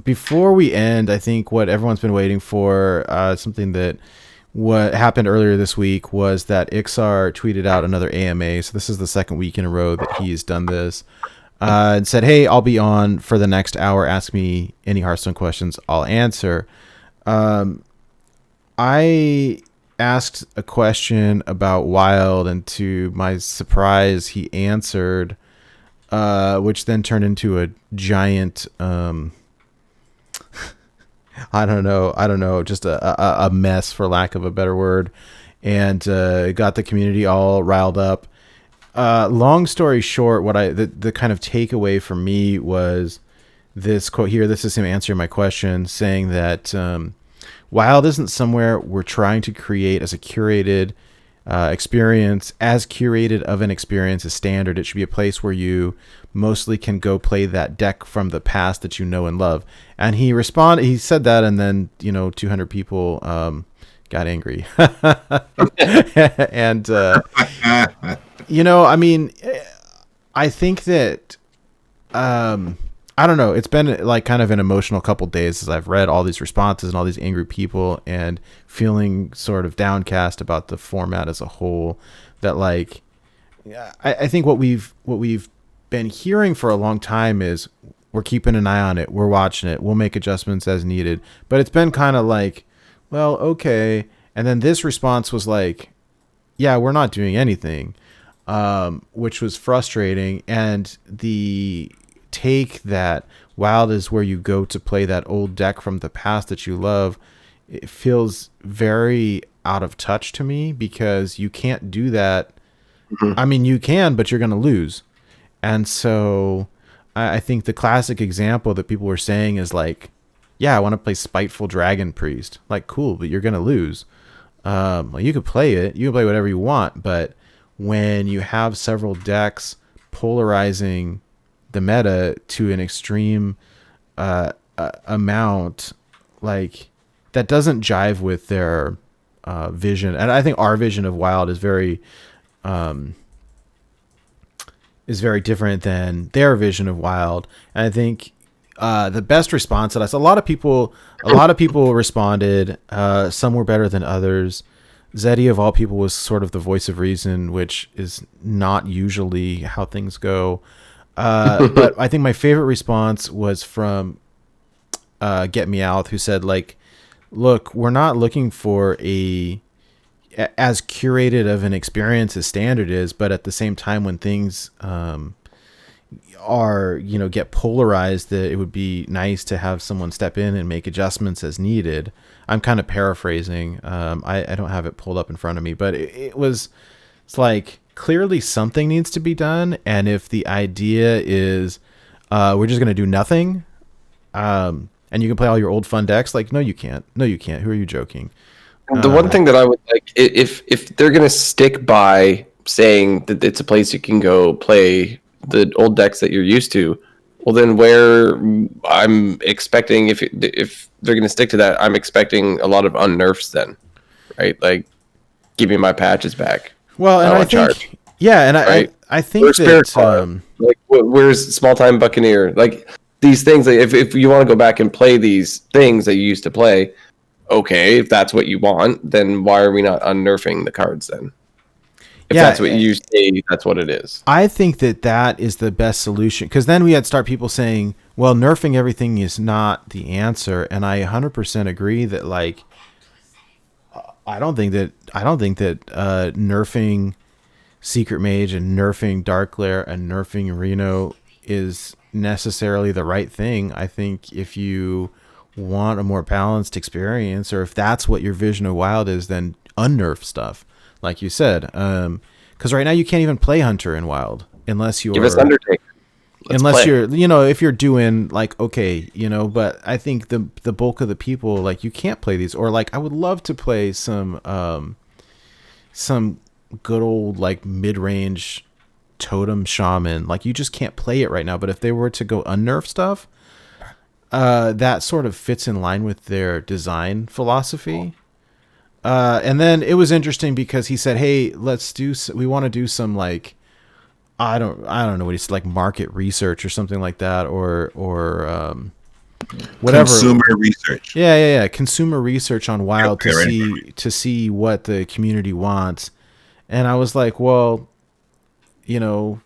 before we end, I think what everyone's been waiting for, something that what happened earlier this week was that Iksar tweeted out another AMA. So this is the second week in a row that he's done this. And said, "Hey, I'll be on for the next hour. Ask me any Hearthstone questions. I'll answer." I asked a question about Wild, and to my surprise, he answered, which then turned into a giant, I don't know, just a mess, for lack of a better word, and got the community all riled up. Long story short, the kind of takeaway for me was this quote here. This is him answering my question, saying that Wild isn't somewhere we're trying to create as a curated experience, as curated of an experience as standard. It should be a place where you mostly can go play that deck from the past that you know and love. And he said that, and then 200 people got angry. And I mean, I think that I don't know. It's been like kind of an emotional couple days as I've read all these responses and all these angry people, and feeling sort of downcast about the format as a whole. That I think what we've been hearing for a long time is we're keeping an eye on it, we're watching it, we'll make adjustments as needed. But it's been kind of like, well, okay. And then this response was like, yeah, we're not doing anything, which was frustrating. And the take that Wild is where you go to play that old deck from the past that you love, it feels very out of touch to me, because you can't do that. Mm-hmm. I mean, you can, but you're going to lose. And so I think the classic example that people were saying is like, yeah, I want to play Spiteful Dragon Priest. Like, cool, but you're going to lose. Well, you could play it. You can play whatever you want. But when you have several decks polarizing the meta to an extreme amount, like, that doesn't jive with their vision. And I think our vision of Wild is very different than their vision of Wild. And I think the best response that I saw, a lot of people responded. Some were better than others. Zeddy, of all people, was sort of the voice of reason, which is not usually how things go. But I think my favorite response was from Get Me Out, who said, like, look, we're not looking for as curated of an experience as standard is, but at the same time, when things are, get polarized, that it would be nice to have someone step in and make adjustments as needed. I'm kind of paraphrasing. I don't have it pulled up in front of me, but it's like, clearly something needs to be done. And if the idea is we're just going to do nothing, and you can play all your old fun decks, like, no, you can't. Who are you joking? The one thing that I would like, if they're going to stick by saying that it's a place you can go play the old decks that you're used to, well, then where I'm expecting, if they're going to stick to that, I'm expecting a lot of unnerfs then, right? Like, give me my patches back. Well, and I think, yeah, and right? I think where's that, like, where's Small Time Buccaneer? Like, these things, like, if you want to go back and play these things that you used to play, okay, if that's what you want, then why are we not unnerfing the cards then? If that's what you say, that's what it is. I think that is the best solution, because then we had people saying, well, nerfing everything is not the answer. And I 100% agree that, like, I don't think that nerfing Secret Mage and nerfing Dark Lair and nerfing Reno is necessarily the right thing. I think if you want a more balanced experience, or if that's what your vision of Wild is, then unnerf stuff, like you said. Because right now you can't even play Hunter in Wild unless you're... Give us Undertaker. Unless you're, if you're doing, like, okay, but I think the bulk of the people, like, you can't play these. Or, like, I would love to play some good old, like, mid-range Totem Shaman. Like, you just can't play it right now. But if they were to go unnerf stuff, that sort of fits in line with their design philosophy. And then it was interesting because he said, hey, we want to do some, like, I don't know what he said, like market research or something like that, or whatever. Consumer research. Yeah. Consumer research on Wild Okay, to see what the community wants. And I was like, well, you know,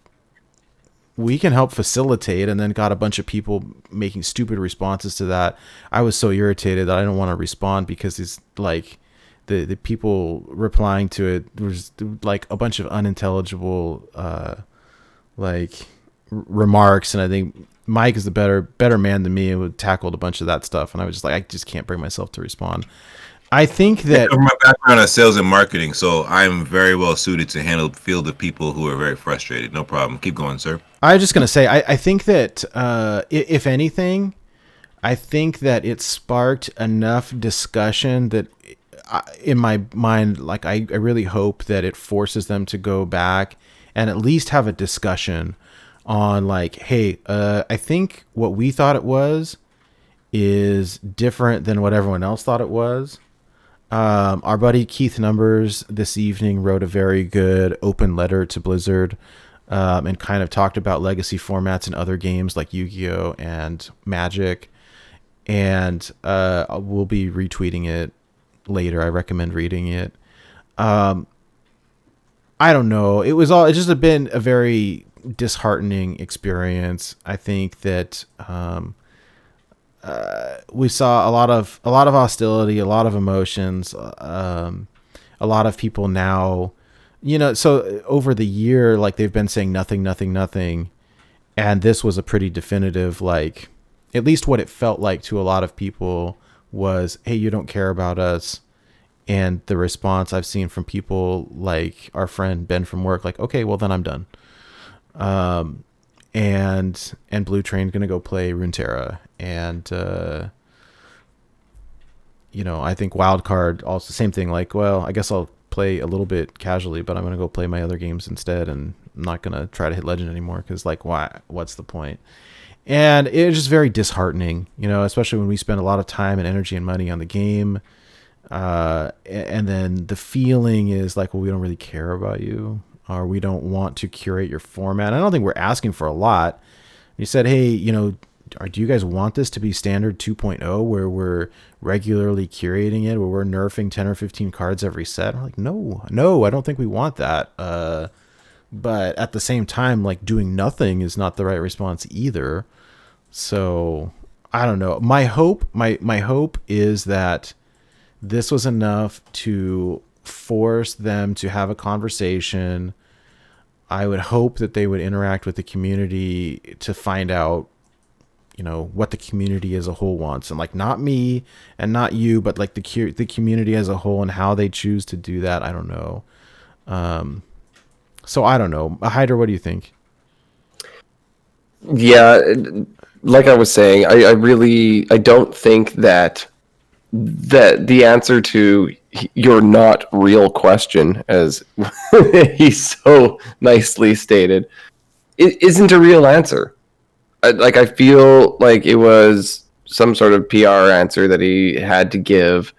we can help facilitate, and then got a bunch of people making stupid responses to that. I was so irritated that I didn't want to respond because it's like the people replying to it was like a bunch of unintelligible remarks, and I think Mike is the better man than me and would tackled a bunch of that stuff, and I was just like, I just can't bring myself to respond. I think that my background is sales and marketing, so I'm very well suited to handle field of people who are very frustrated. No problem. Keep going, sir. I was just gonna say, I think that if anything, I think that it sparked enough discussion that in my mind, like I really hope that it forces them to go back and at least have a discussion on like, hey, I think what we thought it was is different than what everyone else thought it was. Our buddy Keith Numbers this evening wrote a very good open letter to Blizzard, and kind of talked about legacy formats in other games like Yu-Gi-Oh! And Magic. And we'll be retweeting it later. I recommend reading it. I don't know. It just been a very disheartening experience. I think that we saw a lot of hostility, a lot of emotions, a lot of people now, so over the year, like they've been saying nothing. And this was a pretty definitive, like, at least what it felt like to a lot of people was, hey, you don't care about us. And the response I've seen from people like our friend Ben from work, like, okay, well then I'm done. And Blue Train's gonna go play Runeterra, and I think Wildcard also same thing. Like, well, I guess I'll play a little bit casually, but I'm gonna go play my other games instead, and I'm not gonna try to hit Legend anymore because, like, why? What's the point? And it was just very disheartening, especially when we spend a lot of time and energy and money on the game, and then the feeling is like, well, we don't really care about you, or we don't want to curate your format. I don't think we're asking for a lot. You said, hey, do you guys want this to be standard 2.0 where we're regularly curating it, where we're nerfing 10 or 15 cards every set? I'm like, no, I don't think we want that. But at the same time, like, doing nothing is not the right response either. So I don't know. My hope is that this was enough to force them to have a conversation. I would hope that they would interact with the community to find out, what the community as a whole wants, and like not me and not you, but like the community as a whole and how they choose to do that. I don't know. So I don't know. Hydra, what do you think? Yeah, like I was saying, I don't think that the answer to your not real question, as he so nicely stated, it isn't a real answer. I feel like it was some sort of PR answer that he had to give,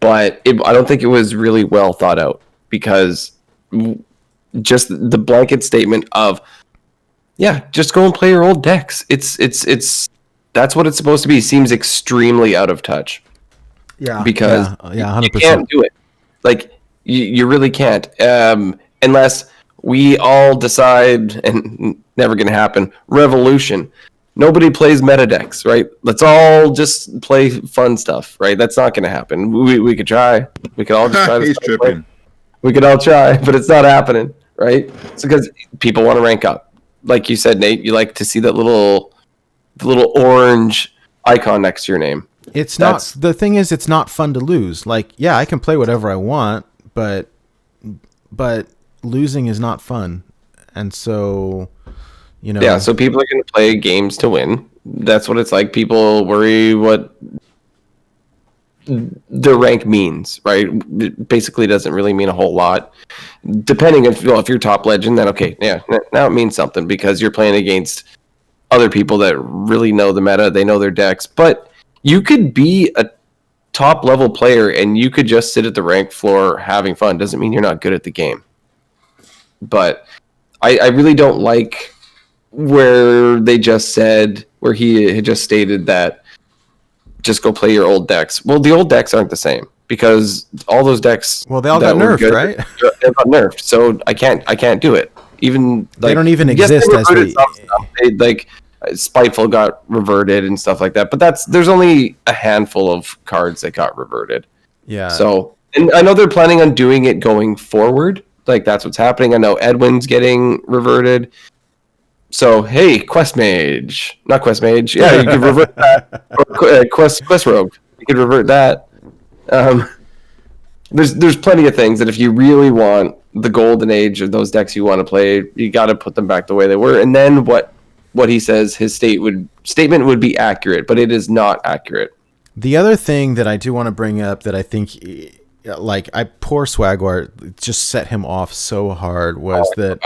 but I don't think it was really well thought out, because just the blanket statement of, yeah, just go and play your old decks. It's that's what it's supposed to be. Seems extremely out of touch. Yeah, because 100%. You can't do it. Like you really can't, unless we all decide, and never gonna happen, revolution. Nobody plays meta decks, right? Let's all just play fun stuff, right? That's not gonna happen. We could try. We could all just try to He's tripping. We could all try, but it's not happening, right? It's because people want to rank up. Like you said, Nate, you like to see that little orange icon next to your name. The thing is, it's not fun to lose. Like, yeah, I can play whatever I want, but losing is not fun. And so, Yeah, so people are going to play games to win. That's what it's like. People worry what the rank means, right? It basically doesn't really mean a whole lot. Depending if you're top legend, then okay, yeah, now it means something because you're playing against other people that really know the meta, they know their decks. But you could be a top level player and you could just sit at the rank floor having fun. Doesn't mean you're not good at the game. But I really don't like where he had just stated that just go play your old decks. Well, the old decks aren't the same because all those decks. Well, they all got nerfed, right? They got nerfed, so I can't do it. Even they like, don't even yes, exist they as reverted some stuff. They, like Spiteful got reverted and stuff like that, but there's only a handful of cards that got reverted. Yeah. So, and I know they're planning on doing it going forward. Like that's what's happening. I know Edwin's getting reverted. So hey, not Quest Mage. Yeah, you could revert that. Or, Quest Rogue. You could revert that. There's plenty of things that if you really want the golden age of those decks you want to play, you got to put them back the way they were. And then what he says, his statement would be accurate, but it is not accurate. The other thing that I do want to bring up that I think, like, poor Swagwart just set him off so hard was that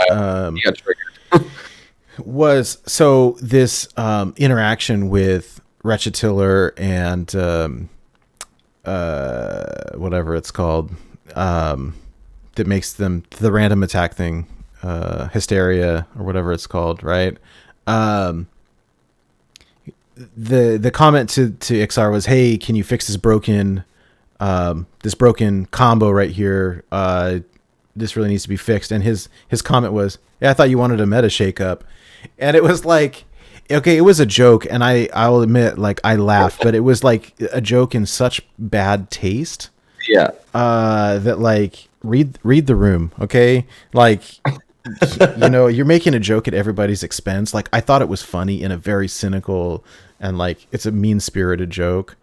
he got triggered. was so this interaction with Wretched Tiller and whatever it's called, that makes them the random attack thing, Hysteria or whatever it's called, right? The comment to Iksar was, "Hey, can you fix this broken combo right here? This really needs to be fixed." And his comment was, "Yeah, I thought you wanted a meta shakeup," and it was like, okay, it was a joke, and I'll admit, like, I laughed, but it was like a joke in such bad taste. Yeah. That, like, read the room, okay? Like, you're making a joke at everybody's expense. Like, I thought it was funny in a very cynical and, like, it's a mean-spirited joke.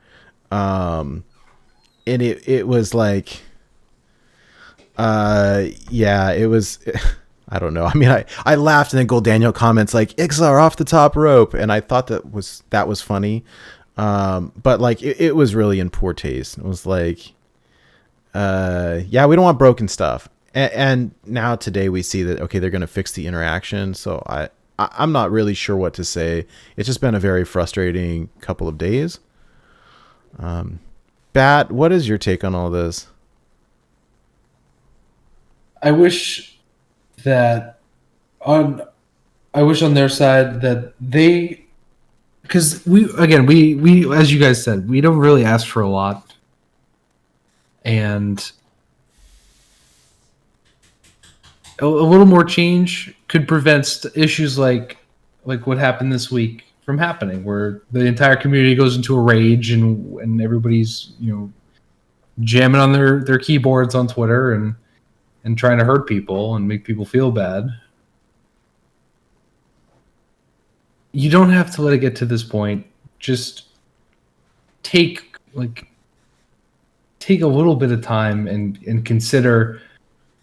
And it was like, yeah, it was. I don't know. I mean, I laughed, and then Gold Daniel comments like, "Iksar off the top rope," and I thought that was funny. But like it was really in poor taste. It was like, yeah, we don't want broken stuff. And now today we see that, okay, they're going to fix the interaction. So I'm not really sure what to say. It's just been a very frustrating couple of days. Batt, what is your take on all this? I wish on their side that they, because we as you guys said, we don't really ask for a lot, and a little more change could prevent issues like what happened this week from happening, where the entire community goes into a rage and everybody's jamming on their keyboards on Twitter and trying to hurt people and make people feel bad. You don't have to let it get to this point. Just take a little bit of time and consider,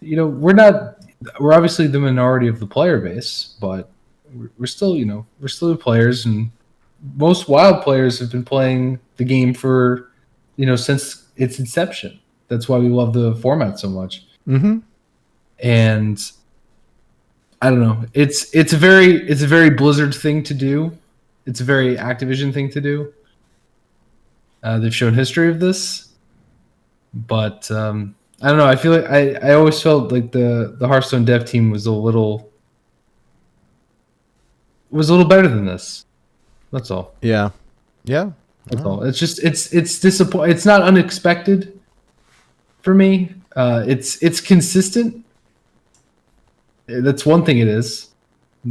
we're obviously the minority of the player base, but we're still the players, and most Wild players have been playing the game for, since its inception. That's why we love the format so much. Mm-hmm. And I don't know. It's a very Blizzard thing to do. It's a very Activision thing to do. They've shown history of this, but I don't know. I feel like I always felt like the Hearthstone dev team was a little better than this. That's all. Yeah. That's all. It's just it's disappointing. It's not unexpected for me. It's consistent. That's one thing. It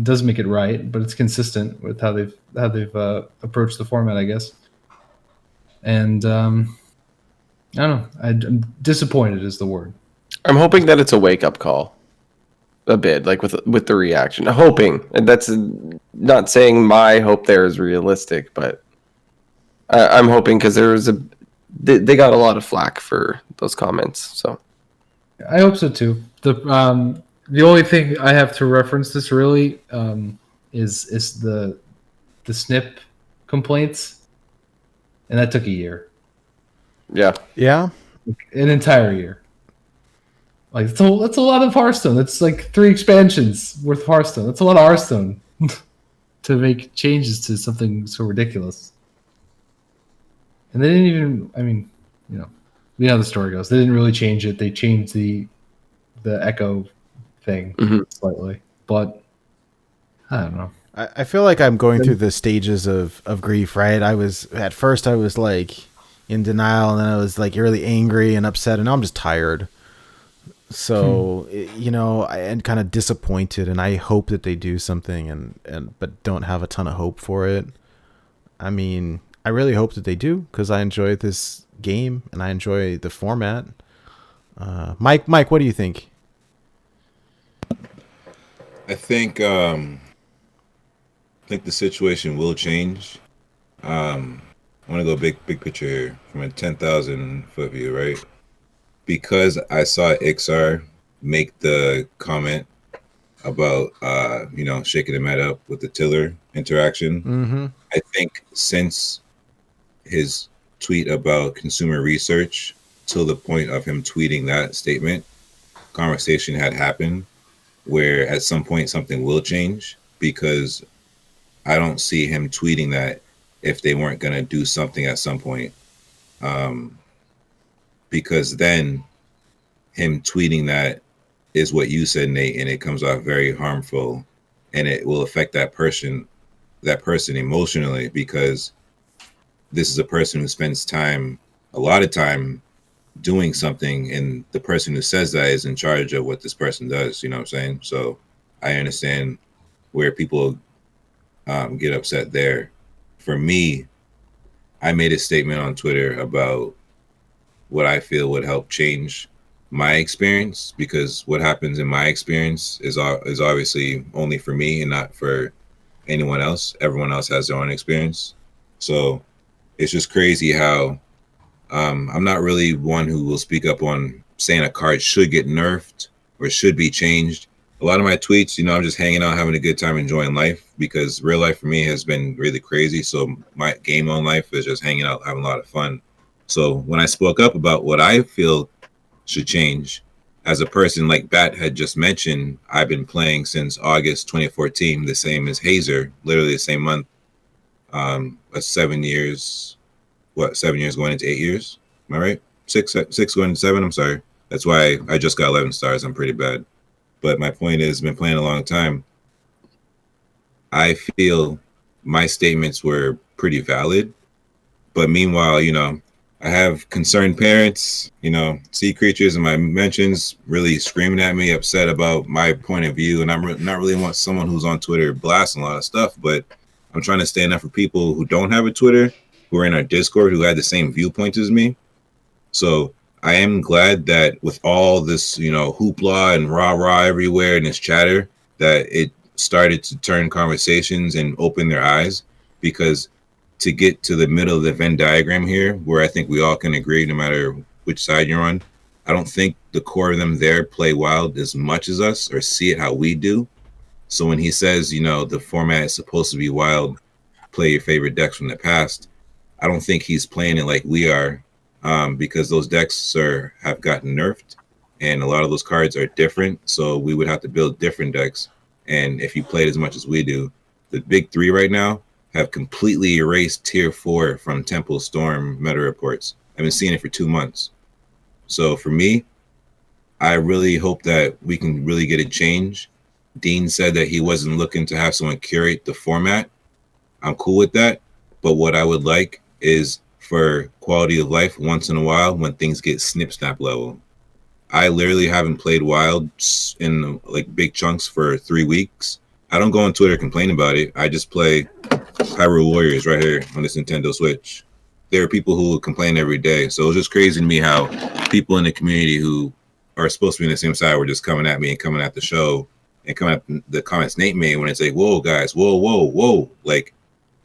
does make it right, but it's consistent with how they've approached the format, I guess. And I don't know. I'm disappointed is the word. I'm hoping that it's a wake up call, a bit, like with the reaction. Hoping, and that's not saying my hope there is realistic, but I'm hoping, because they got a lot of flack for those comments. So I hope so too. The only thing I have to reference this really is the snip complaints, and that took a year. Yeah. An entire year. Like that's a lot of Hearthstone. That's like 3 expansions worth of Hearthstone. That's a lot of Hearthstone to make changes to something so ridiculous. And they didn't even. I mean, we know how the story goes. They didn't really change it. They changed the echo thing slightly, but I don't know. I feel like I'm going through the stages of grief, right? At first I was like in denial, and then I was like really angry and upset, and now I'm just tired. So, and kind of disappointed, and I hope that they do something, but don't have a ton of hope for it. I mean, I really hope that they do, because I enjoy this game and I enjoy the format. Mike, what do you think? I think the situation will change. I want to go big picture here from a 10,000 foot view, right? Because I saw Iksar make the comment about shaking the mat up with the tiller interaction. Mm-hmm. I think since his tweet about consumer research till the point of him tweeting that statement, conversation had happened where at some point something will change, because I don't see him tweeting that if they weren't going to do something at some point. Because then him tweeting that is what you said, Nate, and it comes off very harmful, and it will affect that person emotionally, because this is a person who spends a lot of time doing something, and the person who says that is in charge of what this person does. You know what I'm saying? So I understand where people get upset there. For me, I made a statement on Twitter about what I feel would help change my experience, because what happens in my experience is obviously only for me and not for anyone else. Everyone else has their own experience. So it's just crazy how I'm not really one who will speak up on saying a card should get nerfed or should be changed. A lot of my tweets, I'm just hanging out, having a good time, enjoying life, because real life for me has been really crazy. So my game on life is just hanging out, having a lot of fun. So when I spoke up about what I feel should change, as a person like Batt had just mentioned, I've been playing since August 2014, the same as Hazer, literally the same month. That's 7 years. 7 years going into 8 years? Am I right? Six going into 7. I'm sorry. That's why I just got 11 stars. I'm pretty bad. But my point is, been playing a long time. I feel my statements were pretty valid. But meanwhile, I have concerned parents, sea creatures in my mentions really screaming at me, upset about my point of view. And I'm not really want someone who's on Twitter blasting a lot of stuff, but I'm trying to stand up for people who don't have a Twitter, who are in our Discord, who had the same viewpoint as me. So I am glad that with all this, hoopla and rah-rah everywhere and this chatter, that it started to turn conversations and open their eyes, because to get to the middle of the Venn diagram here, where I think we all can agree, no matter which side you're on, I don't think the core of them there play wild as much as us or see it how we do. So when he says, the format is supposed to be wild, play your favorite decks from the past, I don't think he's playing it like we are, because those decks have gotten nerfed, and a lot of those cards are different. So we would have to build different decks. And if you played as much as we do, the big three right now have completely erased tier 4 from Temple Storm meta reports. I've been seeing it for 2 months. So for me, I really hope that we can really get a change. Dean said that he wasn't looking to have someone curate the format. I'm cool with that. But what I would like is for quality of life once in a while, when things get snip snap level. I literally haven't played Wild in like big chunks for 3 weeks. I don't go on Twitter complaining about it. I just play Hyrule Warriors right here on this Nintendo Switch. There are people who complain every day. So it's just crazy to me how people in the community who are supposed to be on the same side were just coming at me and coming at the show and coming at the comments Nate made when it's like, whoa, guys, whoa. Like,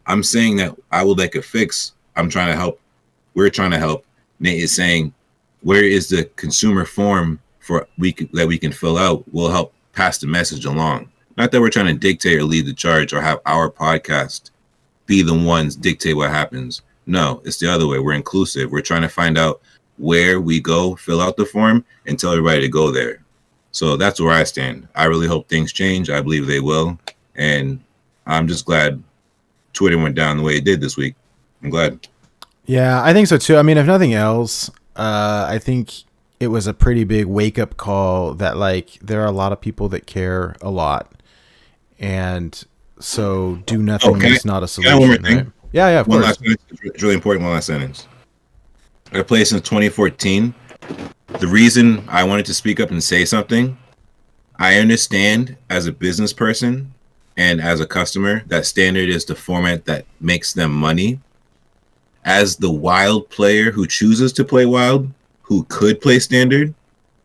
I'm saying that I would like a fix. I'm trying to help. We're trying to help. Nate is saying, where is the consumer form that we can fill out? We'll help pass the message along. Not that we're trying to dictate or lead the charge or have our podcast be the ones dictate what happens. No, it's the other way. We're inclusive. We're trying to find out where we go, fill out the form, and tell everybody to go there. So that's where I stand. I really hope things change. I believe they will. And I'm just glad Twitter went down the way it did this week. I'm glad. Yeah, I think so too. I mean, if nothing else, I think it was a pretty big wake-up call that, like, there are a lot of people that care a lot. And So do nothing can is not a can I have one more solution, thing? right? Yeah, of One course. last sentence. It's really important. One last sentence. I played since 2014. The reason I wanted to speak up and say something, I understand as a business person and as a customer that standard is the format that makes them money. As the wild player who chooses to play wild, who could play standard,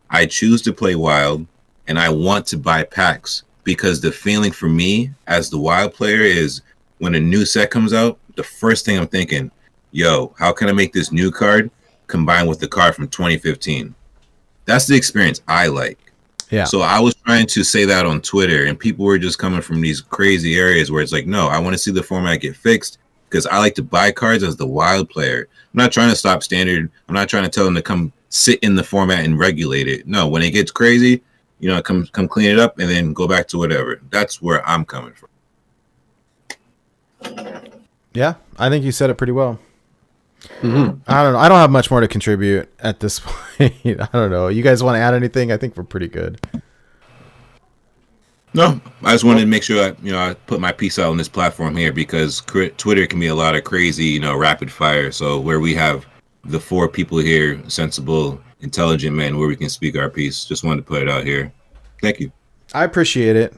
I choose to play wild and I want to buy packs because the feeling for me as the wild player is when a new set comes out, the first thing I'm thinking, yo, how can I make this new card combine with the card from 2015? That's the experience I like. Yeah. So I was trying to say that on Twitter, and people were just coming from these crazy areas where it's like, no, I want to see the format get fixed because I like to buy cards as the wild player. I'm not trying to stop standard. I'm not trying to tell them to come sit in the format and regulate it. No, when it gets crazy, come clean it up and then go back to whatever. That's where I'm coming from. Yeah, I think you said it pretty well. Mm-hmm. I don't know. I don't have much more to contribute at this point. I don't know. You guys want to add anything? I think we're pretty good. No, I just wanted to make sure I put my piece out on this platform here because Twitter can be a lot of crazy, rapid fire. So where we have the 4 people here, sensible, intelligent men, where we can speak our piece. Just wanted to put it out here. Thank you. I appreciate it.